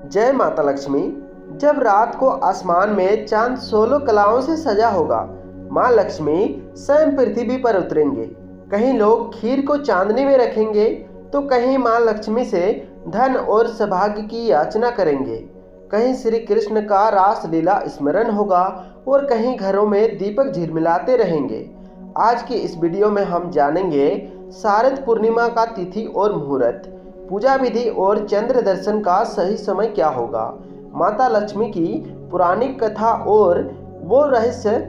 जय माता लक्ष्मी। जब रात को आसमान में चांद 16 कलाओं से सजा होगा, माँ लक्ष्मी स्वयं पृथ्वी पर उतरेंगे। कहीं लोग खीर को चांदनी में रखेंगे तो कहीं माँ लक्ष्मी से धन और सौभाग्य की याचना करेंगे। कहीं श्री कृष्ण का रास लीला स्मरण होगा और कहीं घरों में दीपक झिलमिलाते रहेंगे। आज की इस वीडियो में हम जानेंगे शारद पूर्णिमा का तिथि और मुहूर्त, पूजा विधि और चंद्र दर्शन का सही समय क्या होगा, माता लक्ष्मी की पुराणिक कथा और वो रहस्य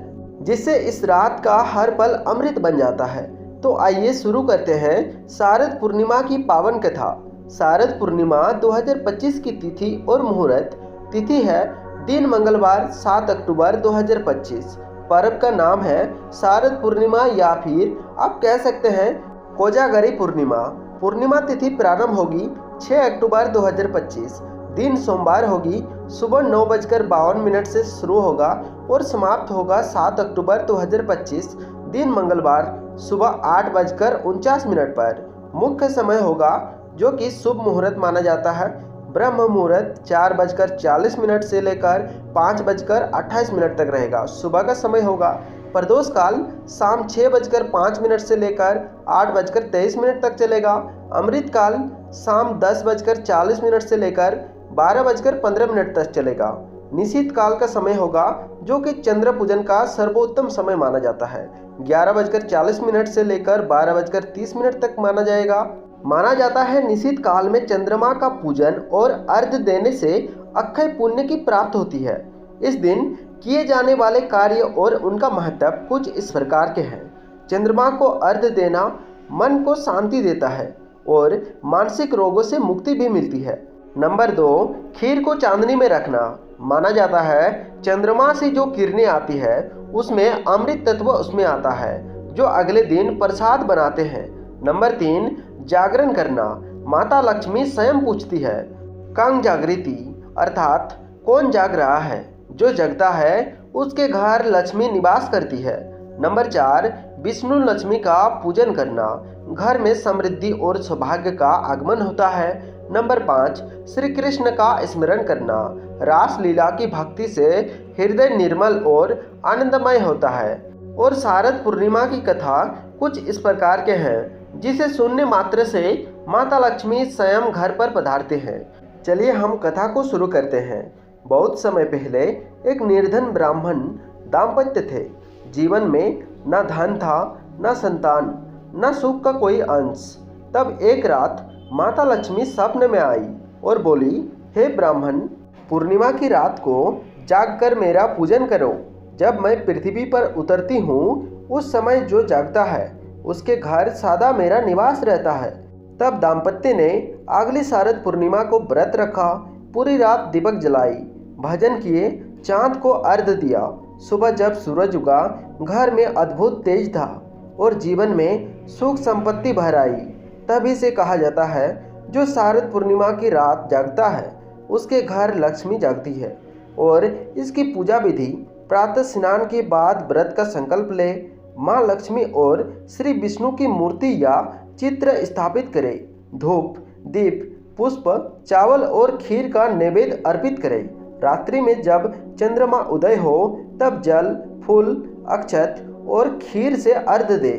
जिससे इस रात का हर पल अमृत बन जाता है। तो आइए शुरू करते हैं शारद पूर्णिमा की पावन कथा। शारद पूर्णिमा 2025 की तिथि और मुहूर्त। तिथि है दिन मंगलवार 7 अक्टूबर 2025। पर्व का नाम है शारद पूर्णिमा या फिर आप कह सकते हैं कोजागरी पूर्णिमा। पूर्णिमा तिथि प्रारंभ होगी 6 अक्टूबर 2025। दिन सोमवार होगी, सुबह 9:52 से शुरू होगा और समाप्त होगा 7 अक्टूबर 2025। दिन मंगलवार सुबह 8:49 पर। मुख्य समय होगा जो कि शुभ मुहूर्त माना जाता है। ब्रह्म मुहूर्त 4:40 से लेकर 5:28 तक रहेगा, सुबह का समय होगा। प्रदोष काल शाम 6:05 से लेकर 8:23 तक चलेगा। अमृत काल शाम 10:40 से लेकर 12:15 तक चलेगा। निशीथ काल का समय होगा जो कि चंद्र पूजन का सर्वोत्तम समय माना जाता है। 11:40 से लेकर 12:30 तक माना जाता है। निशीथ काल में चंद्रमा का पूजन और अर्घ्य देने से अक्षय पुण्य की प्राप्ति होती है। इस दिन किए जाने वाले कार्य और उनका महत्व कुछ इस प्रकार के हैं। चंद्रमा को अर्घ्य देना मन को शांति देता है और मानसिक रोगों से मुक्ति भी मिलती है। नंबर 2, खीर को चांदनी में रखना। माना जाता है चंद्रमा से जो किरणें आती है उसमें अमृत तत्व उसमें आता है जो अगले दिन प्रसाद बनाते हैं। नंबर 3, जागरण करना। माता लक्ष्मी स्वयं पूछती है कंग जागृति, अर्थात कौन जाग रहा है। जो जगता है उसके घर लक्ष्मी निवास करती है। नंबर 4, विष्णु लक्ष्मी का पूजन करना। घर में समृद्धि और सौभाग्य का आगमन होता है। नंबर 5, श्री कृष्ण का स्मरण करना। रास लीला की भक्ति से हृदय निर्मल और आनंदमय होता है। और शारद पूर्णिमा की कथा कुछ इस प्रकार के हैं जिसे सुनने मात्र से माता लक्ष्मी स्वयं घर पर पधारते हैं। चलिए हम कथा को शुरू करते हैं। बहुत समय पहले एक निर्धन ब्राह्मण दाम्पत्य थे। जीवन में न धन था, न संतान, न सुख का कोई अंश। तब एक रात माता लक्ष्मी स्वप्न में आई और बोली, हे ब्राह्मण, पूर्णिमा की रात को जागकर मेरा पूजन करो। जब मैं पृथ्वी पर उतरती हूँ उस समय जो जागता है उसके घर सदा मेरा निवास रहता है। तब दाम्पत्य ने अगली शारद पूर्णिमा को व्रत रखा। पूरी रात दीपक जलाई, भजन किए, चांद को अर्घ्य दिया। सुबह जब सूरज उगा घर में अद्भुत तेज था और जीवन में सुख संपत्ति भर आई। तभी से कहा जाता है जो शारद पूर्णिमा की रात जागता है उसके घर लक्ष्मी जागती है। और इसकी पूजा विधि प्रातः स्नान के बाद व्रत का संकल्प ले, माँ लक्ष्मी और श्री विष्णु की मूर्ति या चित्र स्थापित करे, धूप, दीप, पुष्प, चावल और खीर का नैवेद्य अर्पित करे। रात्रि में जब चंद्रमा उदय हो तब जल, फूल, अक्षत और खीर से अर्घ्य दे।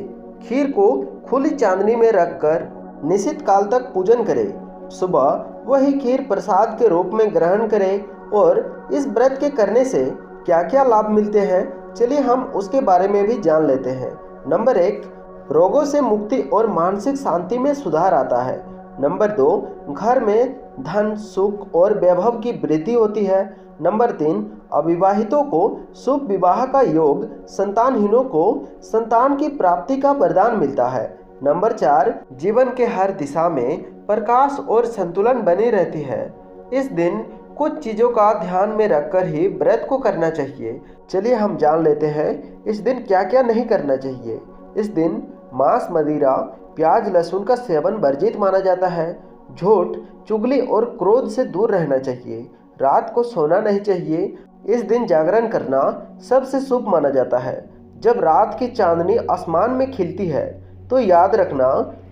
खीर को खुली चांदनी में रखकर निश्चित काल तक पूजन करे। सुबह वही खीर प्रसाद के रूप में ग्रहण करे। और इस व्रत के करने से क्या क्या लाभ मिलते हैं, चलिए हम उसके बारे में भी जान लेते हैं। नंबर 1, रोगों से मुक्ति और मानसिक शांति में सुधार आता है। नंबर 2, घर में धन, सुख और वैभव की वृद्धि होती है। नंबर 3, अविवाहितों को शुभ विवाह का योग, संतानहीनों को संतान की प्राप्ति का वरदान मिलता है। नंबर 4, जीवन के हर दिशा में प्रकाश और संतुलन बनी रहती है। इस दिन कुछ चीज़ों का ध्यान में रखकर ही व्रत को करना चाहिए। चलिए हम जान लेते हैं इस दिन क्या क्या नहीं करना चाहिए। इस दिन मांस, मदिरा, प्याज, लहसुन का सेवन वर्जित माना जाता है। झूठ, चुगली और क्रोध से दूर रहना चाहिए। रात को सोना नहीं चाहिए। इस दिन जागरण करना सबसे शुभ माना जाता है। जब रात की चांदनी आसमान में खिलती है तो याद रखना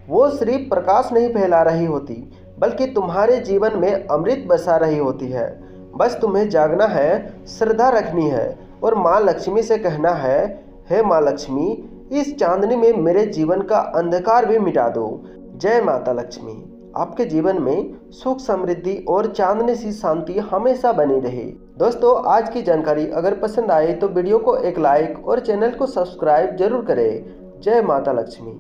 वो सिर्फ प्रकाश नहीं फैला रही होती बल्कि तुम्हारे जीवन में अमृत बरसा रही होती है। बस तुम्हें जागना है, श्रद्धा रखनी है और माँ लक्ष्मी से कहना है, हे माँ लक्ष्मी, इस चांदनी में मेरे जीवन का अंधकार भी मिटा दो। जय माता लक्ष्मी। आपके जीवन में सुख, समृद्धि और चांदनी सी शांति हमेशा बनी रहे। दोस्तों, आज की जानकारी अगर पसंद आए तो वीडियो को एक लाइक और चैनल को सब्सक्राइब जरूर करें। जय माता लक्ष्मी।